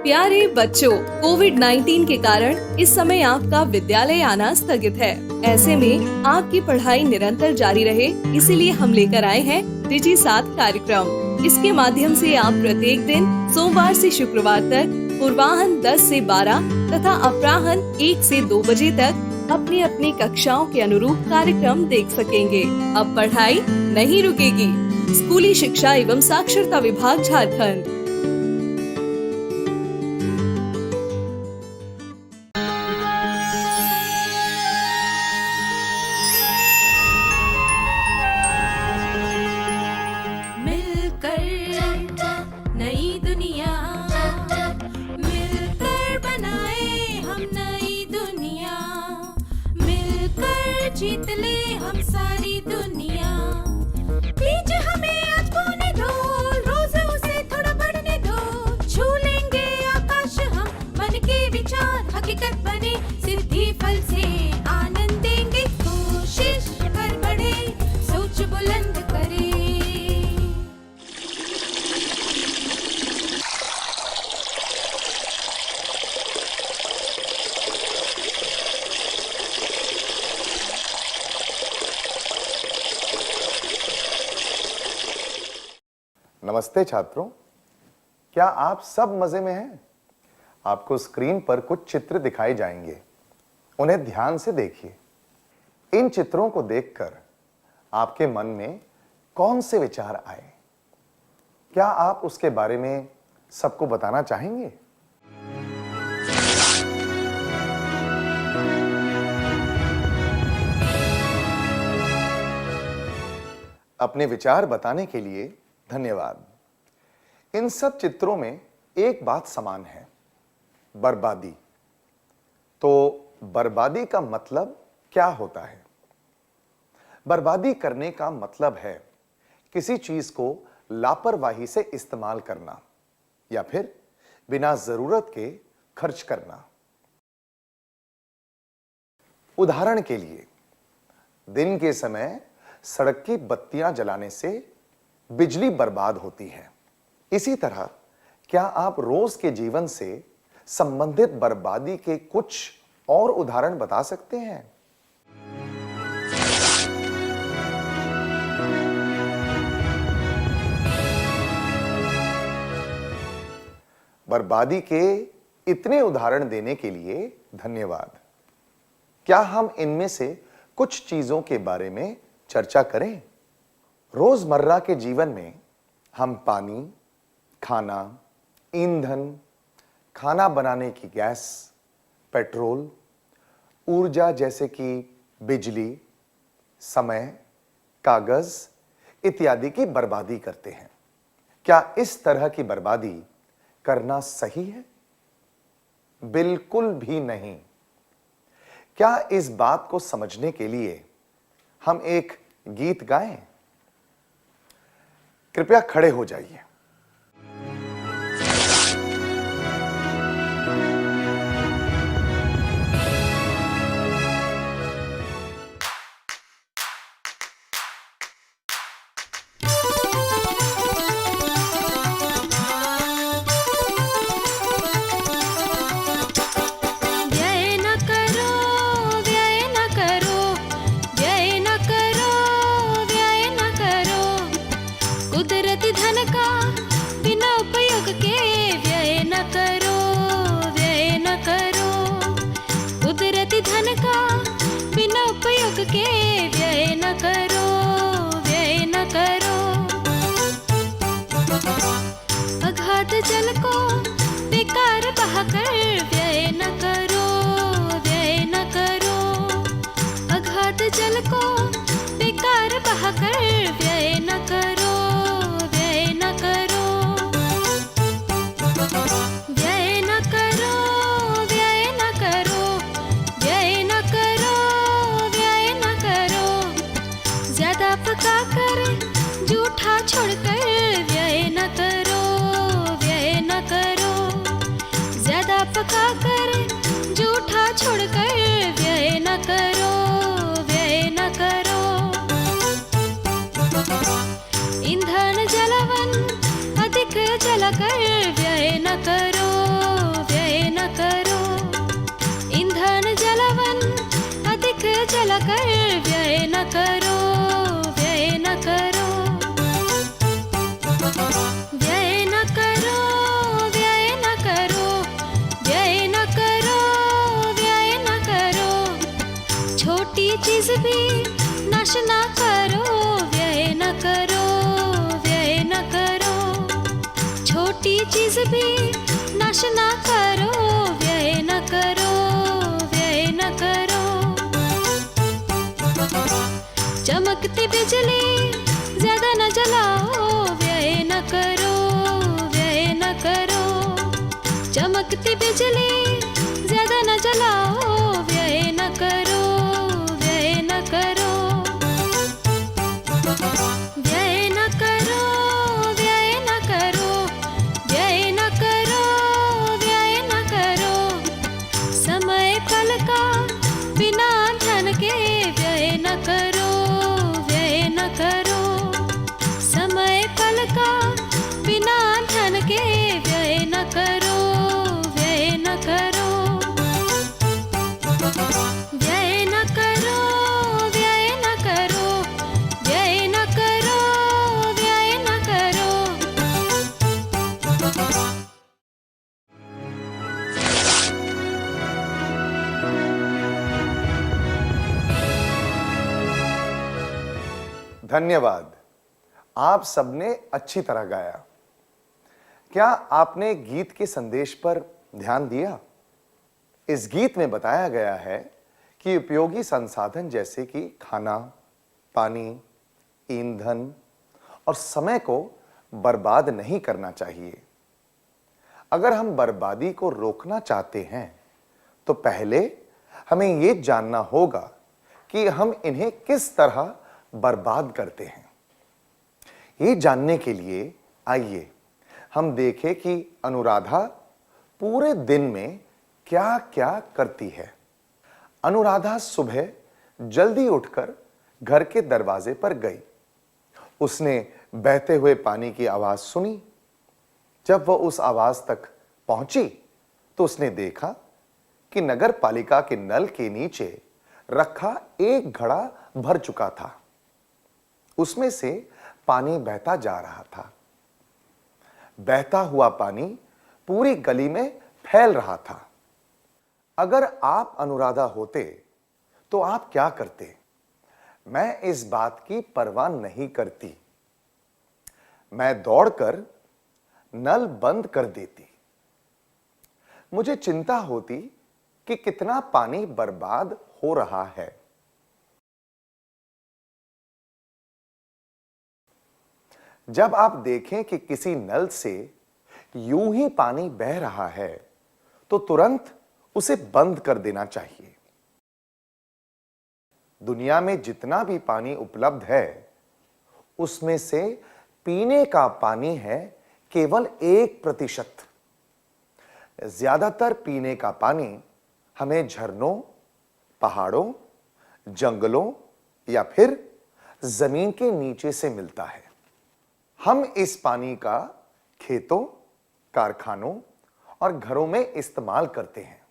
प्यारे बच्चों, कोविड-19 के कारण इस समय आपका विद्यालय आना स्थगित है। ऐसे में आपकी पढ़ाई निरंतर जारी रहे, इसीलिए हम लेकर आए हैं डिजी साथ कार्यक्रम। इसके माध्यम से आप प्रत्येक दिन सोमवार से शुक्रवार तक पूर्वाह्न 10 से 12 तथा अपराह्न 1 से 2 बजे तक अपनी अपनी कक्षाओं के अनुरूप कार्यक्रम देख सकेंगे। अब पढ़ाई नहीं रुकेगी। स्कूली शिक्षा एवं साक्षरता विभाग झारखंड। नई दुनिया मिलकर बनाए हम नई दुनिया, मिलकर जीत ले हम सारी दुनिया। बीच हमें आज बोने दो, रोज उसे थोड़ा बढ़ने दो, छू लेंगे आकाश हम, मन के विचार हकीकत बने, सिद्धि फल से आनंद देंगे, कोशिश कर बढ़े, सोच बुलंद करे। नमस्ते छात्रों, क्या आप सब मजे में हैं? आपको स्क्रीन पर कुछ चित्र दिखाए जाएंगे, उन्हें ध्यान से देखिए। इन चित्रों को देखकर आपके मन में कौन से विचार आए? क्या आप उसके बारे में सबको बताना चाहेंगे? अपने विचार बताने के लिए धन्यवाद। इन सब चित्रों में एक बात समान है, बर्बादी। तो बर्बादी का मतलब क्या होता है? बर्बादी करने का मतलब है किसी चीज को लापरवाही से इस्तेमाल करना या फिर बिना जरूरत के खर्च करना। उदाहरण के लिए, दिन के समय सड़क की बत्तियां जलाने से बिजली बर्बाद होती है। इसी तरह क्या आप रोज के जीवन से संबंधित बर्बादी के कुछ और उदाहरण बता सकते हैं? बर्बादी के इतने उदाहरण देने के लिए धन्यवाद। क्या हम इनमें से कुछ चीजों के बारे में चर्चा करें? रोजमर्रा के जीवन में हम पानी, खाना, ईंधन, खाना बनाने की गैस, पेट्रोल, ऊर्जा जैसे कि बिजली, समय, कागज इत्यादि की बर्बादी करते हैं। क्या इस तरह की बर्बादी करना सही है? बिल्कुल भी नहीं। क्या इस बात को समझने के लिए हम एक गीत गाएं? कृपया खड़े हो जाइए। कुदरती धन का बिना उपयोग के व्यय न करो, व्यय न करो। कुदरती धन का बिना उपयोग के व्यय न करो, व्यय न करो। अगाध जल को बेकार बहाकर व्यय न करो, व्यय न करो। अगाध जल को बेकार बहाकर व्यय न करो, व्यय न करो। व्यय न करो, व्यय न करो, व्यय न करो, व्यय न करो। ज्यादा पका कर जूठा छोड़कर व्यय न करो, व्यय न करो। ज्यादा पका कर चीज भी नाश ना करो, व्यय न करो, व्यय न करो। छोटी चीज भी नाश ना करो, व्यय न करो, व्यय न करो। चमकती बिजली ज्यादा न जलाओ, व्यय न करो, व्यय न करो। चमकती बिजली ज्यादा न जलाओ, व्यय न करो, व्यय न करो। व्यय न करो, व्यय न करो, व्यय न करो, व्यय न करो। समय पल का बिना धन के, व्यय न करो, व्यय न करो। समय पल का बिना धन के, व्यय न करो, व्यय न करो। व्यय न करो, व्यय न करो, व्यय न करो, व्यय न करो। धन्यवाद। आप सबने अच्छी तरह गाया। क्या आपने गीत के संदेश पर ध्यान दिया? इस गीत में बताया गया है कि उपयोगी संसाधन जैसे कि खाना, पानी, ईंधन और समय को बर्बाद नहीं करना चाहिए। अगर हम बर्बादी को रोकना चाहते हैं तो पहले हमें यह जानना होगा कि हम इन्हें किस तरह बर्बाद करते हैं। ये जानने के लिए आइए हम देखें कि अनुराधा पूरे दिन में क्या-क्या करती है। अनुराधा सुबह जल्दी उठकर घर के दरवाजे पर गई। उसने बहते हुए पानी की आवाज सुनी। जब वह उस आवाज तक पहुंची तो उसने देखा कि नगर पालिका के नल के नीचे रखा एक घड़ा भर चुका था। उसमें से पानी बहता जा रहा था। बहता हुआ पानी पूरी गली में फैल रहा था। अगर आप अनुराधा होते तो आप क्या करते? मैं इस बात की परवाह नहीं करती। मैं दौड़कर नल बंद कर देती। मुझे चिंता होती कि कितना पानी बर्बाद हो रहा है। जब आप देखें कि किसी नल से यूं ही पानी बह रहा है तो तुरंत उसे बंद कर देना चाहिए। दुनिया में जितना भी पानी उपलब्ध है उसमें से पीने का पानी है केवल 1%। ज्यादातर पीने का पानी हमें झरनों, पहाड़ों, जंगलों या फिर जमीन के नीचे से मिलता है। हम इस पानी का खेतों, कारखानों और घरों में इस्तेमाल करते हैं।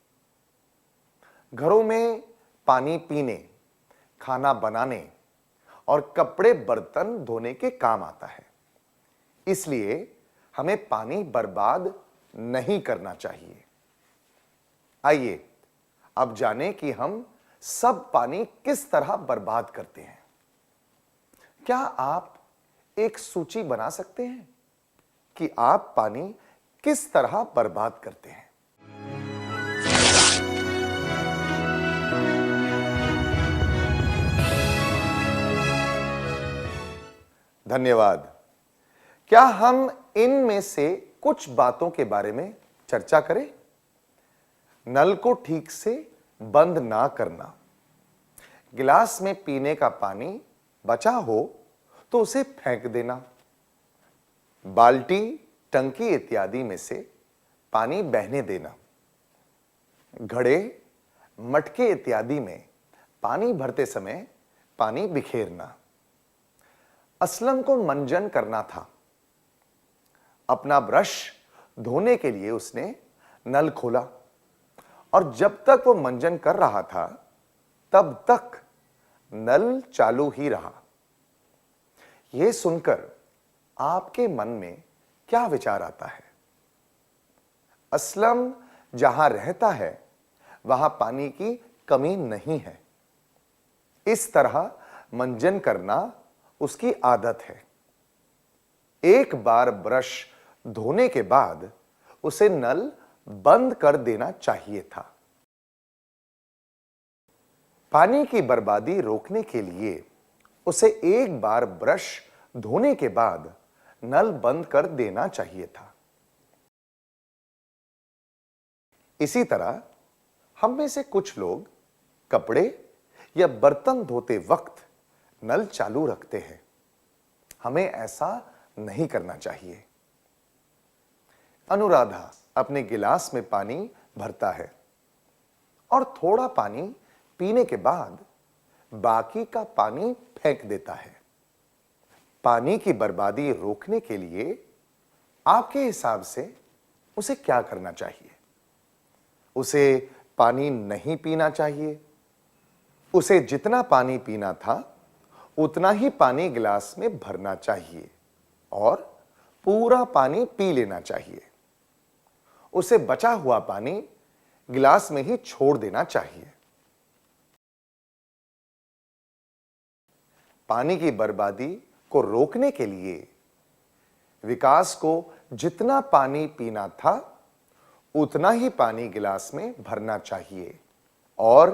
घरों में पानी पीने, खाना बनाने और कपड़े बर्तन धोने के काम आता है। इसलिए हमें पानी बर्बाद नहीं करना चाहिए। आइए अब जानें कि हम सब पानी किस तरह बर्बाद करते हैं। क्या आप एक सूची बना सकते हैं कि आप पानी किस तरह बर्बाद करते हैं? धन्यवाद। क्या हम इनमें से कुछ बातों के बारे में चर्चा करें? नल को ठीक से बंद ना करना। गिलास में पीने का पानी बचा हो तो उसे फेंक देना। बाल्टी, टंकी इत्यादि में से पानी बहने देना। घड़े, मटके इत्यादि में पानी भरते समय पानी बिखेरना। असलम को मंजन करना था। अपना ब्रश धोने के लिए उसने नल खोला और जब तक वो मंजन कर रहा था तब तक नल चालू ही रहा। यह सुनकर आपके मन में क्या विचार आता है? असलम जहां रहता है वहां पानी की कमी नहीं है। इस तरह मंजन करना उसकी आदत है। एक बार ब्रश धोने के बाद उसे नल बंद कर देना चाहिए था। पानी की बर्बादी रोकने के लिए उसे एक बार ब्रश धोने के बाद नल बंद कर देना चाहिए था। इसी तरह हम में से कुछ लोग कपड़े या बर्तन धोते वक्त नल चालू रखते हैं। हमें ऐसा नहीं करना चाहिए। अनुराधा अपने गिलास में पानी भरता है और थोड़ा पानी पीने के बाद बाकी का पानी फेंक देता है। पानी की बर्बादी रोकने के लिए आपके हिसाब से उसे क्या करना चाहिए? उसे पानी नहीं पीना चाहिए। उसे जितना पानी पीना था उतना ही पानी गिलास में भरना चाहिए और पूरा पानी पी लेना चाहिए। उसे बचा हुआ पानी गिलास में ही छोड़ देना चाहिए। पानी की बर्बादी को रोकने के लिए विकास को जितना पानी पीना था उतना ही पानी गिलास में भरना चाहिए और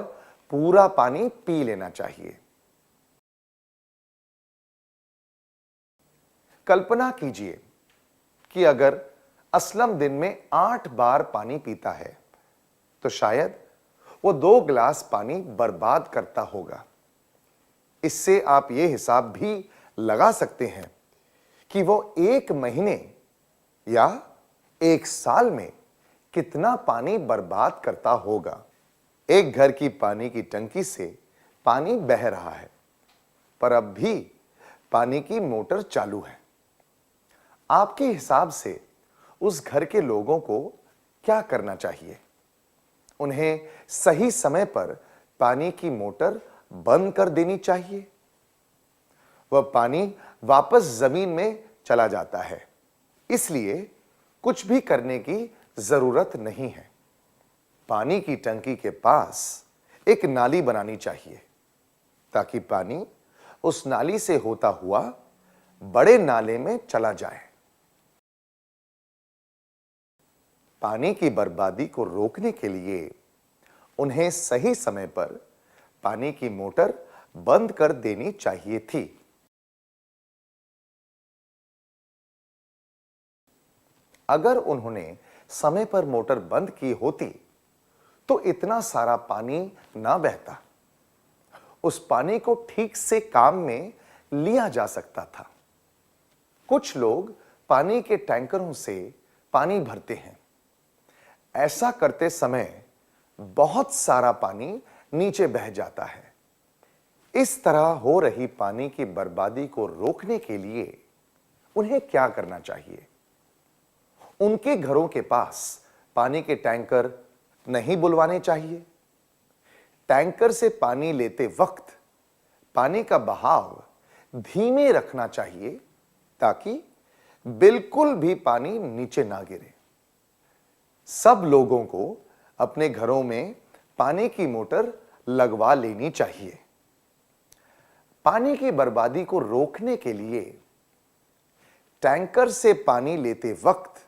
पूरा पानी पी लेना चाहिए। कल्पना कीजिए कि अगर असलम दिन में 8 बार पानी पीता है तो शायद वो 2 गिलास पानी बर्बाद करता होगा। इससे आप ये हिसाब भी लगा सकते हैं कि वो 1 महीने या 1 साल में कितना पानी बर्बाद करता होगा। एक घर की पानी की टंकी से पानी बह रहा है, पर अब भी पानी की मोटर चालू है। आपके हिसाब से उस घर के लोगों को क्या करना चाहिए? उन्हें सही समय पर पानी की मोटर बंद कर देनी चाहिए। वह पानी वापस जमीन में चला जाता है, इसलिए कुछ भी करने की जरूरत नहीं है। पानी की टंकी के पास एक नाली बनानी चाहिए ताकि पानी उस नाली से होता हुआ बड़े नाले में चला जाए। पानी की बर्बादी को रोकने के लिए उन्हें सही समय पर पानी की मोटर बंद कर देनी चाहिए थी। अगर उन्होंने समय पर मोटर बंद की होती तो इतना सारा पानी ना बहता। उस पानी को ठीक से काम में लिया जा सकता था। कुछ लोग पानी के टैंकरों से पानी भरते हैं। ऐसा करते समय बहुत सारा पानी नीचे बह जाता है। इस तरह हो रही पानी की बर्बादी को रोकने के लिए उन्हें क्या करना चाहिए? उनके घरों के पास पानी के टैंकर नहीं बुलवाने चाहिए। टैंकर से पानी लेते वक्त पानी का बहाव धीमे रखना चाहिए ताकि बिल्कुल भी पानी नीचे ना गिरे। सब लोगों को अपने घरों में पानी की मोटर लगवा लेनी चाहिए। पानी की बर्बादी को रोकने के लिए टैंकर से पानी लेते वक्त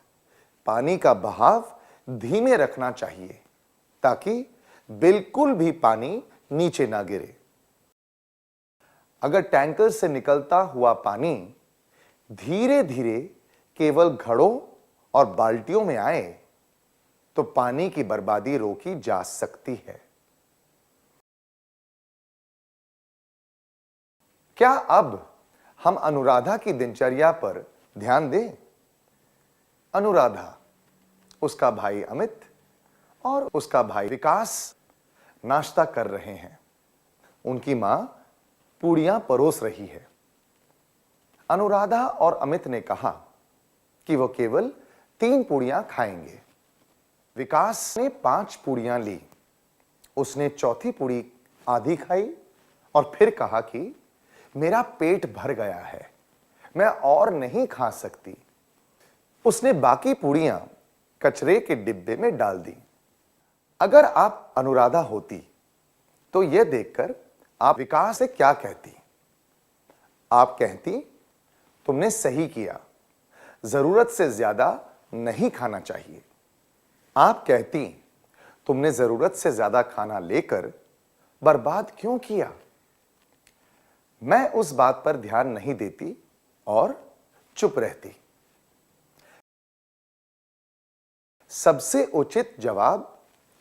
पानी का बहाव धीमे रखना चाहिए ताकि बिल्कुल भी पानी नीचे ना गिरे। अगर टैंकर से निकलता हुआ पानी धीरे धीरे केवल घड़ों और बाल्टियों में आए तो पानी की बर्बादी रोकी जा सकती है। क्या अब हम अनुराधा की दिनचर्या पर ध्यान दें? अनुराधा, उसका भाई अमित और उसका भाई विकास नाश्ता कर रहे हैं। उनकी मां पूड़ियां परोस रही है। अनुराधा और अमित ने कहा कि वो केवल 3 पूड़ियां खाएंगे। विकास ने 5 पूड़ियां ली। उसने चौथी पूड़ी आधी खाई और फिर कहा कि मेरा पेट भर गया है, मैं और नहीं खा सकती। उसने बाकी पूड़ियां कचरे के डिब्बे में डाल दी। अगर आप अनुराधा होती तो यह देखकर आप विकास से क्या कहती? आप कहती, तुमने सही किया, जरूरत से ज्यादा नहीं खाना चाहिए। आप कहती, तुमने जरूरत से ज्यादा खाना लेकर बर्बाद क्यों किया? मैं उस बात पर ध्यान नहीं देती और चुप रहती। सबसे उचित जवाब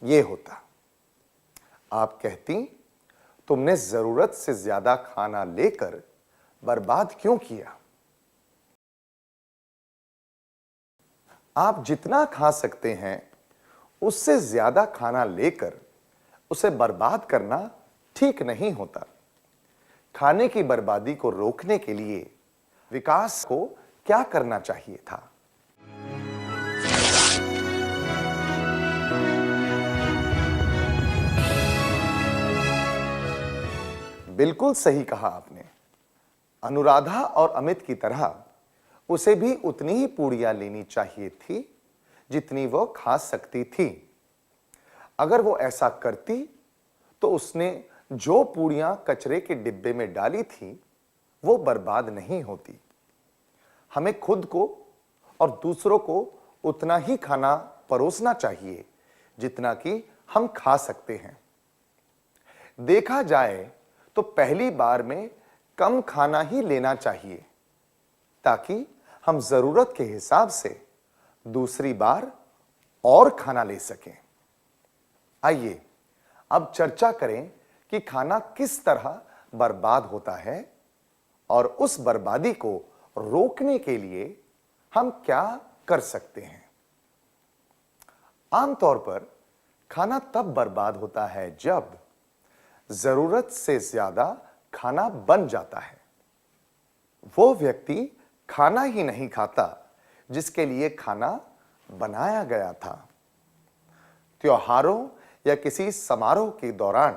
यह होता। आप कहती, तुमने जरूरत से ज्यादा खाना लेकर बर्बाद क्यों किया? आप जितना खा सकते हैं उससे ज्यादा खाना लेकर उसे बर्बाद करना ठीक नहीं होता। खाने की बर्बादी को रोकने के लिए विकास को क्या करना चाहिए था? बिल्कुल सही कहा आपने। अनुराधा और अमित की तरह उसे भी उतनी ही पूड़ियां लेनी चाहिए थी जितनी वो खा सकती थी। अगर वो ऐसा करती तो उसने जो पूड़ियां कचरे के डिब्बे में डाली थी वो बर्बाद नहीं होती। हमें खुद को और दूसरों को उतना ही खाना परोसना चाहिए जितना कि हम खा सकते हैं। देखा जाए तो पहली बार में कम खाना ही लेना चाहिए ताकि हम जरूरत के हिसाब से दूसरी बार और खाना ले सकें। आइए अब चर्चा करें कि खाना किस तरह बर्बाद होता है और उस बर्बादी को रोकने के लिए हम क्या कर सकते हैं। आमतौर पर खाना तब बर्बाद होता है जब जरूरत से ज्यादा खाना बन जाता है। वो व्यक्ति खाना ही नहीं खाता जिसके लिए खाना बनाया गया था। त्योहारों या किसी समारोह के दौरान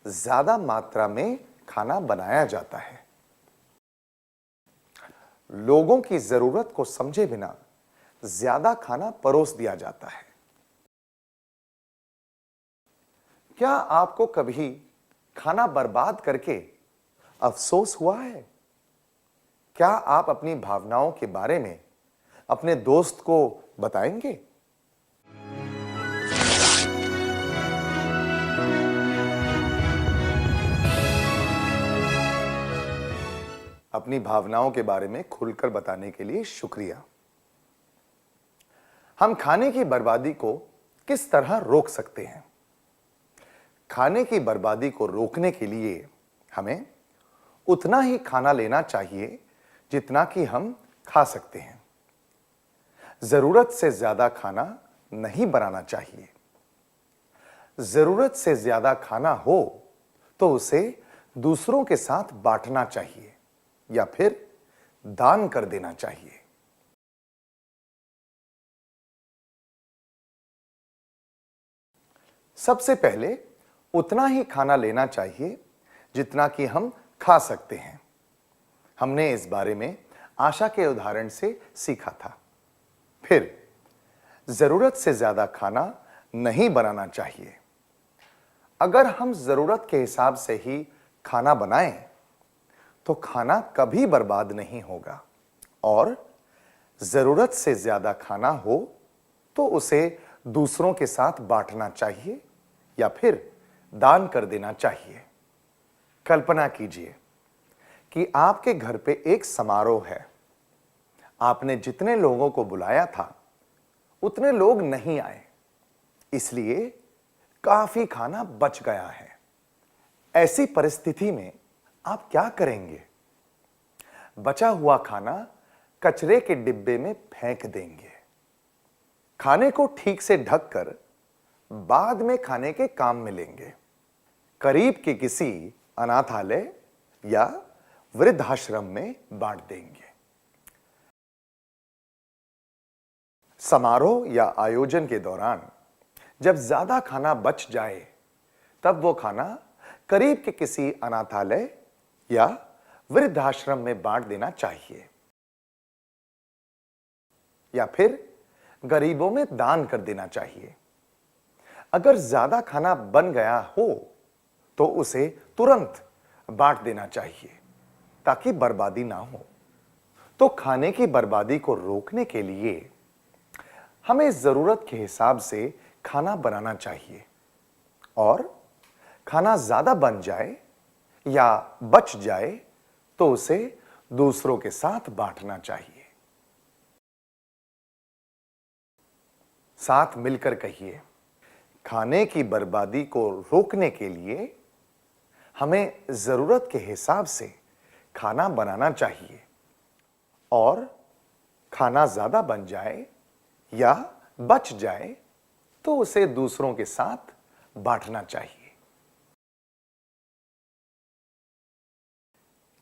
ज्यादा मात्रा में खाना बनाया जाता है। लोगों की जरूरत को समझे बिना ज्यादा खाना परोस दिया जाता है। क्या आपको कभी खाना बर्बाद करके अफसोस हुआ है? क्या आप अपनी भावनाओं के बारे में अपने दोस्त को बताएंगे? अपनी भावनाओं के बारे में खुलकर बताने के लिए शुक्रिया। हम खाने की बर्बादी को किस तरह रोक सकते हैं? खाने की बर्बादी को रोकने के लिए हमें उतना ही खाना लेना चाहिए जितना कि हम खा सकते हैं। जरूरत से ज्यादा खाना नहीं बनाना चाहिए। जरूरत से ज्यादा खाना हो तो उसे दूसरों के साथ बांटना चाहिए या फिर दान कर देना चाहिए। सबसे पहले उतना ही खाना लेना चाहिए जितना कि हम खा सकते हैं। हमने इस बारे में आशा के उदाहरण से सीखा था। फिर जरूरत से ज्यादा खाना नहीं बनाना चाहिए। अगर हम जरूरत के हिसाब से ही खाना बनाएं तो खाना कभी बर्बाद नहीं होगा और जरूरत से ज्यादा खाना हो तो उसे दूसरों के साथ बांटना चाहिए या फिर दान कर देना चाहिए। कल्पना कीजिए कि आपके घर पे एक समारोह है। आपने जितने लोगों को बुलाया था उतने लोग नहीं आए, इसलिए काफी खाना बच गया है। ऐसी परिस्थिति में आप क्या करेंगे? बचा हुआ खाना कचरे के डिब्बे में फेंक देंगे। खाने को ठीक से ढककर बाद में खाने के काम में लेंगे। करीब के किसी अनाथालय या वृद्धाश्रम में बांट देंगे। समारोह या आयोजन के दौरान जब ज्यादा खाना बच जाए तब वो खाना करीब के किसी अनाथालय या वृद्धाश्रम में बांट देना चाहिए या फिर गरीबों में दान कर देना चाहिए। अगर ज्यादा खाना बन गया हो तो उसे तुरंत बांट देना चाहिए ताकि बर्बादी ना हो। तो खाने की बर्बादी को रोकने के लिए हमें जरूरत के हिसाब से खाना बनाना चाहिए और खाना ज्यादा बन जाए या बच जाए तो उसे दूसरों के साथ बांटना चाहिए। साथ मिलकर कहिए, खाने की बर्बादी को रोकने के लिए हमें जरूरत के हिसाब से खाना बनाना चाहिए और खाना ज्यादा बन जाए या बच जाए तो उसे दूसरों के साथ बांटना चाहिए।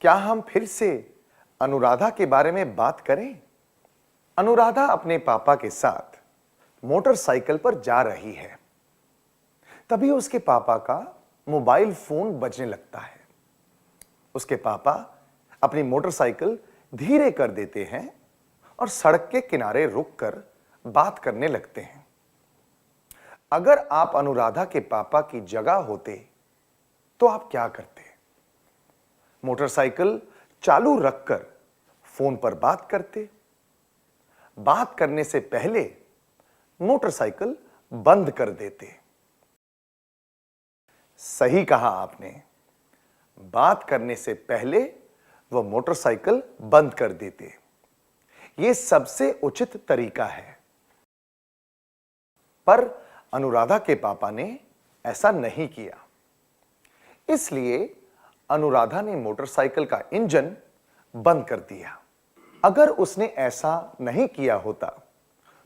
क्या हम फिर से अनुराधा के बारे में बात करें? अनुराधा अपने पापा के साथ मोटरसाइकिल पर जा रही है। तभी उसके पापा का मोबाइल फोन बजने लगता है। उसके पापा अपनी मोटरसाइकिल धीरे कर देते हैं और सड़क के किनारे रुककर बात करने लगते हैं। अगर आप अनुराधा के पापा की जगह होते तो आप क्या करते? मोटरसाइकिल चालू रखकर फोन पर बात करते? बात करने से पहले मोटरसाइकिल बंद कर देते? सही कहा आपने। बात करने से पहले वह मोटरसाइकिल बंद कर देते। यह सबसे उचित तरीका है। पर अनुराधा के पापा ने ऐसा नहीं किया। इसलिए अनुराधा ने मोटरसाइकिल का इंजन बंद कर दिया। अगर उसने ऐसा नहीं किया होता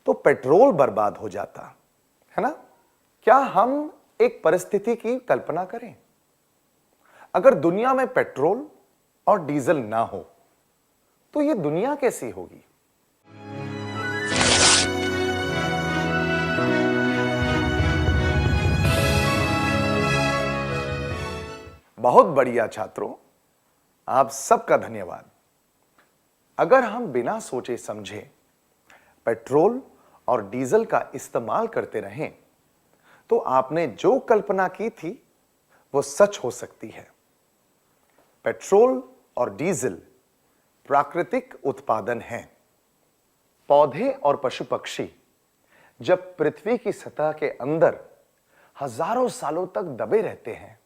तो पेट्रोल बर्बाद हो जाता, है ना? क्या हम एक परिस्थिति की कल्पना करें? अगर दुनिया में पेट्रोल और डीजल ना हो तो यह दुनिया कैसी होगी? बहुत बढ़िया छात्रों, आप सबका धन्यवाद। अगर हम बिना सोचे समझे पेट्रोल और डीजल का इस्तेमाल करते रहें तो आपने जो कल्पना की थी वो सच हो सकती है। पेट्रोल और डीजल प्राकृतिक उत्पादन हैं। पौधे और पशु पक्षी जब पृथ्वी की सतह के अंदर हजारों सालों तक दबे रहते हैं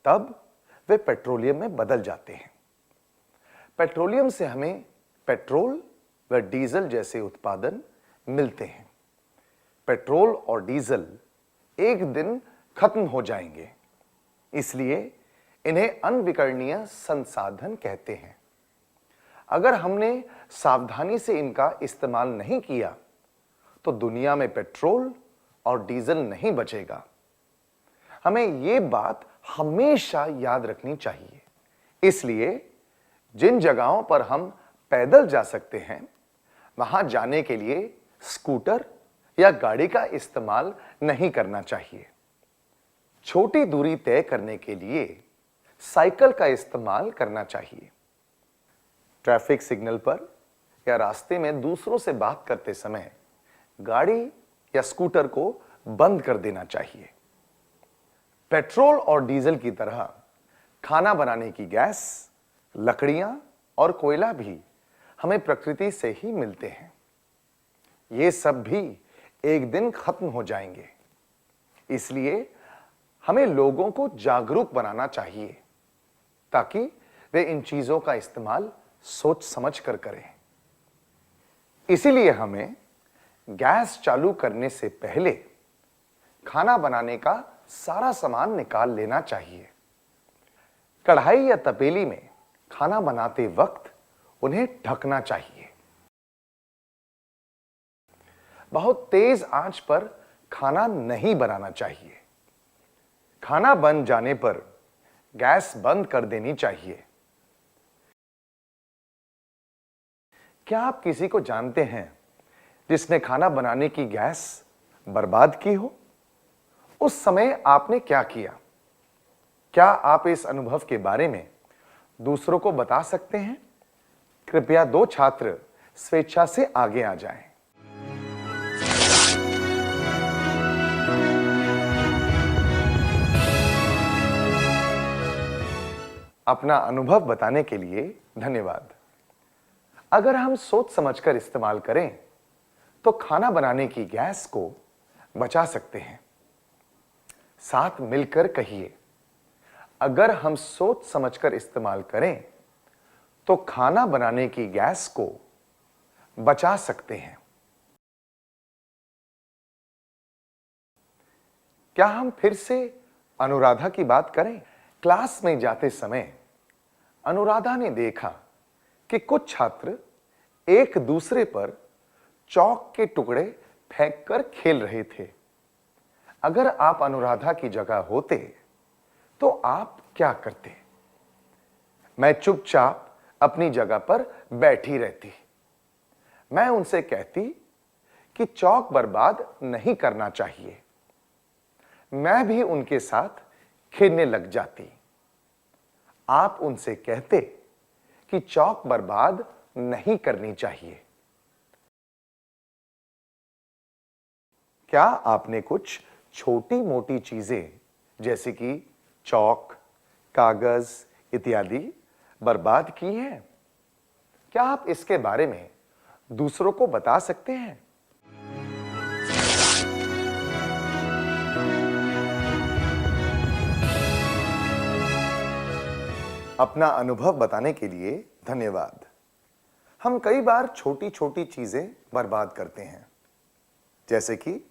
तब वे पेट्रोलियम में बदल जाते हैं। पेट्रोलियम से हमें पेट्रोल व डीजल जैसे उत्पादन मिलते हैं। पेट्रोल और डीजल एक दिन खत्म हो जाएंगे, इसलिए इन्हें अनविकरणीय संसाधन कहते हैं। अगर हमने सावधानी से इनका इस्तेमाल नहीं किया तो दुनिया में पेट्रोल और डीजल नहीं बचेगा। हमें यह बात हमेशा याद रखनी चाहिए। इसलिए जिन जगहों पर हम पैदल जा सकते हैं वहां जाने के लिए स्कूटर या गाड़ी का इस्तेमाल नहीं करना चाहिए। छोटी दूरी तय करने के लिए साइकिल का इस्तेमाल करना चाहिए। ट्रैफिक सिग्नल पर या रास्ते में दूसरों से बात करते समय गाड़ी या स्कूटर को बंद कर देना चाहिए। पेट्रोल और डीजल की तरह खाना बनाने की गैस, लकड़ियां और कोयला भी हमें प्रकृति से ही मिलते हैं। ये सब भी एक दिन खत्म हो जाएंगे। इसलिए हमें लोगों को जागरूक बनाना चाहिए ताकि वे इन चीजों का इस्तेमाल सोच समझ कर करें। इसीलिए हमें गैस चालू करने से पहले खाना बनाने का सारा सामान निकाल लेना चाहिए। कढ़ाई या तपेली में खाना बनाते वक्त उन्हें ढकना चाहिए। बहुत तेज आंच पर खाना नहीं बनाना चाहिए। खाना बन जाने पर गैस बंद कर देनी चाहिए। क्या आप किसी को जानते हैं जिसने खाना बनाने की गैस बर्बाद की हो? उस समय आपने क्या किया? क्या आप इस अनुभव के बारे में दूसरों को बता सकते हैं? कृपया 2 छात्र स्वेच्छा से आगे आ जाएं। अपना अनुभव बताने के लिए धन्यवाद। अगर हम सोच समझकर इस्तेमाल करें तो खाना बनाने की गैस को बचा सकते हैं। साथ मिलकर कहिए, अगर हम सोच समझकर इस्तेमाल करें तो खाना बनाने की गैस को बचा सकते हैं। क्या हम फिर से अनुराधा की बात करें? क्लास में जाते समय अनुराधा ने देखा कि कुछ छात्र एक दूसरे पर चौक के टुकड़े फेंककर खेल रहे थे। अगर आप अनुराधा की जगह होते तो आप क्या करते? मैं चुपचाप अपनी जगह पर बैठी रहती। मैं उनसे कहती कि चौक बर्बाद नहीं करना चाहिए। मैं भी उनके साथ खेलने लग जाती। आप उनसे कहते कि चौक बर्बाद नहीं करनी चाहिए। क्या आपने कुछ छोटी मोटी चीजें जैसे कि चौक, कागज इत्यादि बर्बाद की हैं? क्या आप इसके बारे में दूसरों को बता सकते हैं? अपना अनुभव बताने के लिए धन्यवाद। हम कई बार छोटी छोटी चीजें बर्बाद करते हैं, जैसे कि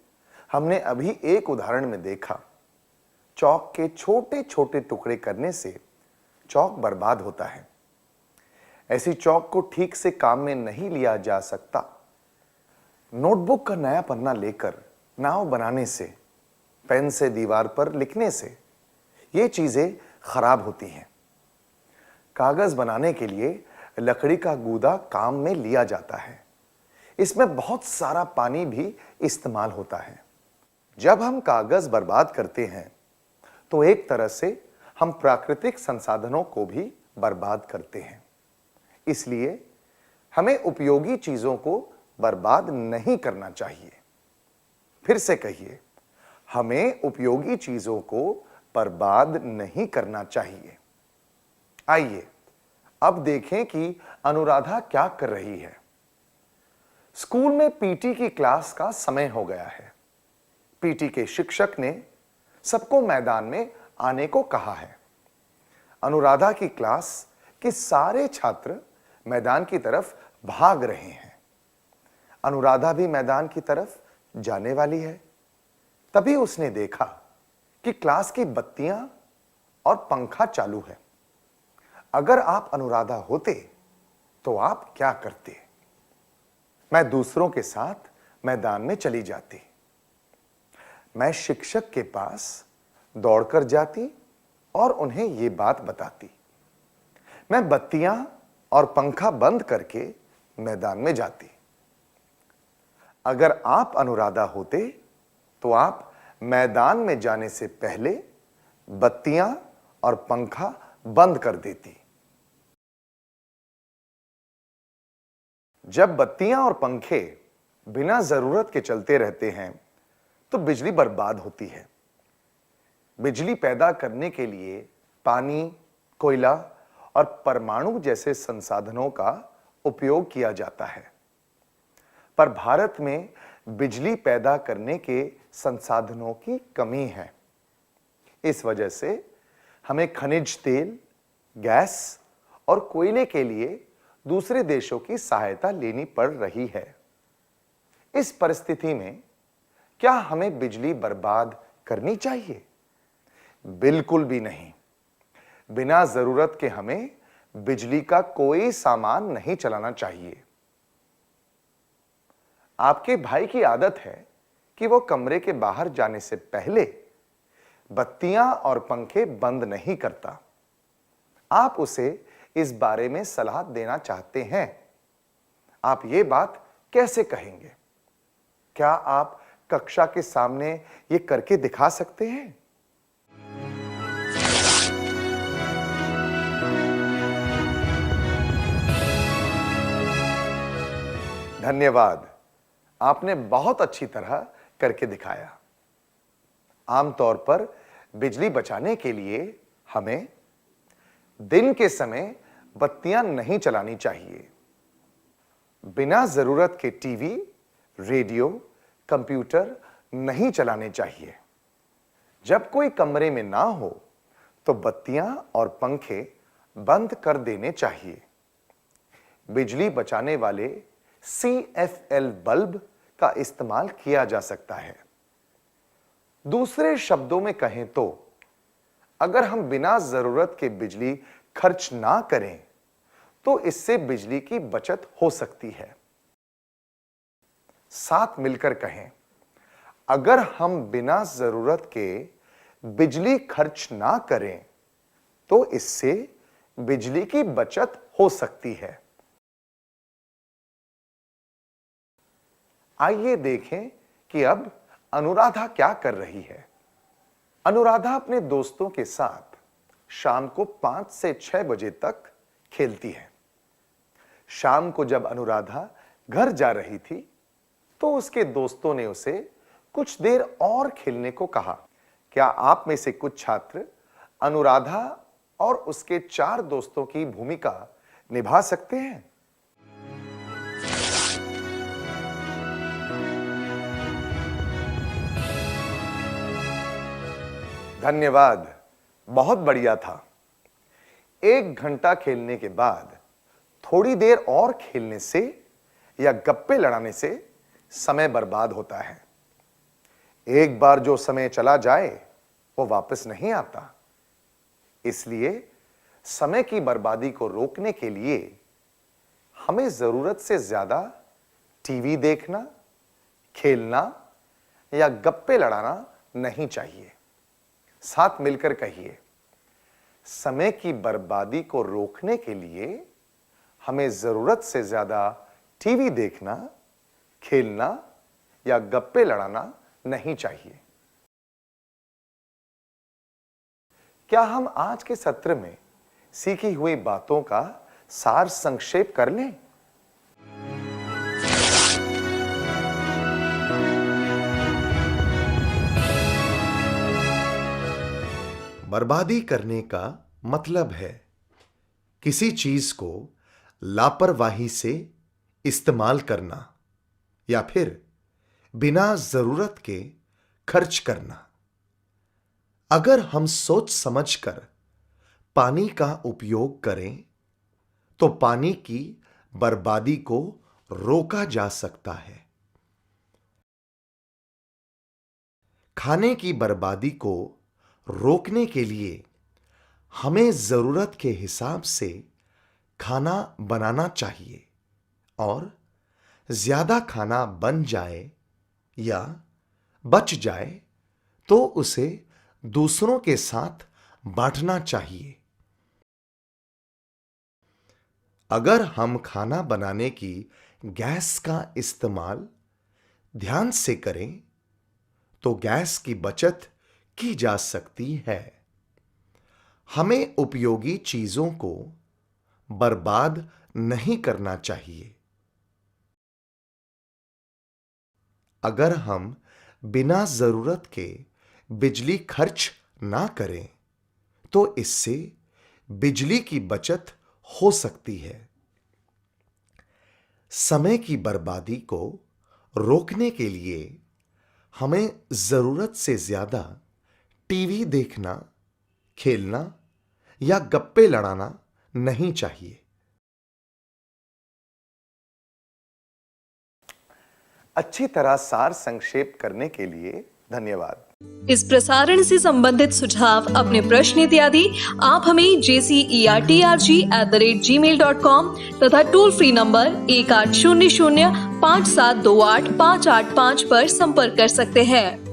हमने अभी एक उदाहरण में देखा, चौक के छोटे छोटे टुकड़े करने से चौक बर्बाद होता है। ऐसी चौक को ठीक से काम में नहीं लिया जा सकता। नोटबुक का नया पन्ना लेकर नाव बनाने से, पेन से दीवार पर लिखने से ये चीजें खराब होती हैं। कागज बनाने के लिए लकड़ी का गूदा काम में लिया जाता है। इसमें बहुत सारा पानी भी इस्तेमाल होता है। जब हम कागज बर्बाद करते हैं तो एक तरह से हम प्राकृतिक संसाधनों को भी बर्बाद करते हैं। इसलिए हमें उपयोगी चीजों को बर्बाद नहीं करना चाहिए। फिर से कहिए, हमें उपयोगी चीजों को बर्बाद नहीं करना चाहिए। आइए अब देखें कि अनुराधा क्या कर रही है। स्कूल में पीटी की क्लास का समय हो गया है। पीटी के शिक्षक ने सबको मैदान में आने को कहा है। अनुराधा की क्लास के सारे छात्र मैदान की तरफ भाग रहे हैं। अनुराधा भी मैदान की तरफ जाने वाली है। तभी उसने देखा कि क्लास की बत्तियां और पंखा चालू है। अगर आप अनुराधा होते तो आप क्या करते? मैं दूसरों के साथ मैदान में चली जाती। मैं शिक्षक के पास दौड़कर जाती और उन्हें यह बात बताती। मैं बत्तियां और पंखा बंद करके मैदान में जाती। अगर आप अनुराधा होते तो आप मैदान में जाने से पहले बत्तियां और पंखा बंद कर देती। जब बत्तियां और पंखे बिना जरूरत के चलते रहते हैं तो बिजली बर्बाद होती है। बिजली पैदा करने के लिए पानी, कोयला और परमाणु जैसे संसाधनों का उपयोग किया जाता है। पर भारत में बिजली पैदा करने के संसाधनों की कमी है। इस वजह से हमें खनिज तेल, गैस और कोयले के लिए दूसरे देशों की सहायता लेनी पड़ रही है। इस परिस्थिति में क्या हमें बिजली बर्बाद करनी चाहिए? बिल्कुल भी नहीं। बिना जरूरत के हमें बिजली का कोई सामान नहीं चलाना चाहिए। आपके भाई की आदत है कि वो कमरे के बाहर जाने से पहले बत्तियां और पंखे बंद नहीं करता। आप उसे इस बारे में सलाह देना चाहते हैं। आप ये बात कैसे कहेंगे? क्या आप कक्षा के सामने ये करके दिखा सकते हैं? धन्यवाद। आपने बहुत अच्छी तरह करके दिखाया। आमतौर पर बिजली बचाने के लिए हमें दिन के समय बत्तियां नहीं चलानी चाहिए। बिना जरूरत के टीवी, रेडियो, कंप्यूटर नहीं चलाने चाहिए। जब कोई कमरे में ना हो तो बत्तियां और पंखे बंद कर देने चाहिए। बिजली बचाने वाले CFL बल्ब का इस्तेमाल किया जा सकता है। दूसरे शब्दों में कहें तो अगर हम बिना जरूरत के बिजली खर्च ना करें तो इससे बिजली की बचत हो सकती है। साथ मिलकर कहें, अगर हम बिना जरूरत के बिजली खर्च ना करें तो इससे बिजली की बचत हो सकती है। आइए देखें कि अब अनुराधा क्या कर रही है। अनुराधा अपने दोस्तों के साथ शाम को 5 से 6 बजे तक खेलती है। शाम को जब अनुराधा घर जा रही थी तो उसके दोस्तों ने उसे कुछ देर और खेलने को कहा। क्या आप में से कुछ छात्र अनुराधा और उसके 4 दोस्तों की भूमिका निभा सकते हैं? धन्यवाद, बहुत बढ़िया था। 1 घंटा खेलने के बाद थोड़ी देर और खेलने से या गप्पे लड़ाने से समय बर्बाद होता है। एक बार जो समय चला जाए वो वापस नहीं आता। इसलिए समय की बर्बादी को रोकने के लिए हमें जरूरत से ज्यादा टीवी देखना, खेलना या गप्पे लड़ाना नहीं चाहिए। साथ मिलकर कहिए, समय की बर्बादी को रोकने के लिए हमें जरूरत से ज्यादा टीवी देखना, खेलना या गप्पे लड़ाना नहीं चाहिए। क्या हम आज के सत्र में सीखी हुई बातों का सार संक्षेप कर लें? बर्बादी करने का मतलब है किसी चीज को लापरवाही से इस्तेमाल करना या फिर बिना जरूरत के खर्च करना। अगर हम सोच समझकर पानी का उपयोग करें तो पानी की बर्बादी को रोका जा सकता है। खाने की बर्बादी को रोकने के लिए हमें जरूरत के हिसाब से खाना बनाना चाहिए और ज्यादा खाना बन जाए या बच जाए तो उसे दूसरों के साथ बांटना चाहिए। अगर हम खाना बनाने की गैस का इस्तेमाल ध्यान से करें तो गैस की बचत की जा सकती है। हमें उपयोगी चीजों को बर्बाद नहीं करना चाहिए। अगर हम बिना जरूरत के बिजली खर्च ना करें तो इससे बिजली की बचत हो सकती है। समय की बर्बादी को रोकने के लिए हमें जरूरत से ज्यादा टीवी देखना, खेलना या गप्पे लड़ाना नहीं चाहिए। अच्छी तरह सार संक्षेप करने के लिए धन्यवाद। इस प्रसारण से संबंधित सुझाव, अपने प्रश्न इत्यादि आप हमें jcertrg@gmail.com तथा टोल फ्री नंबर 1800 5728 585 पर संपर्क कर सकते हैं।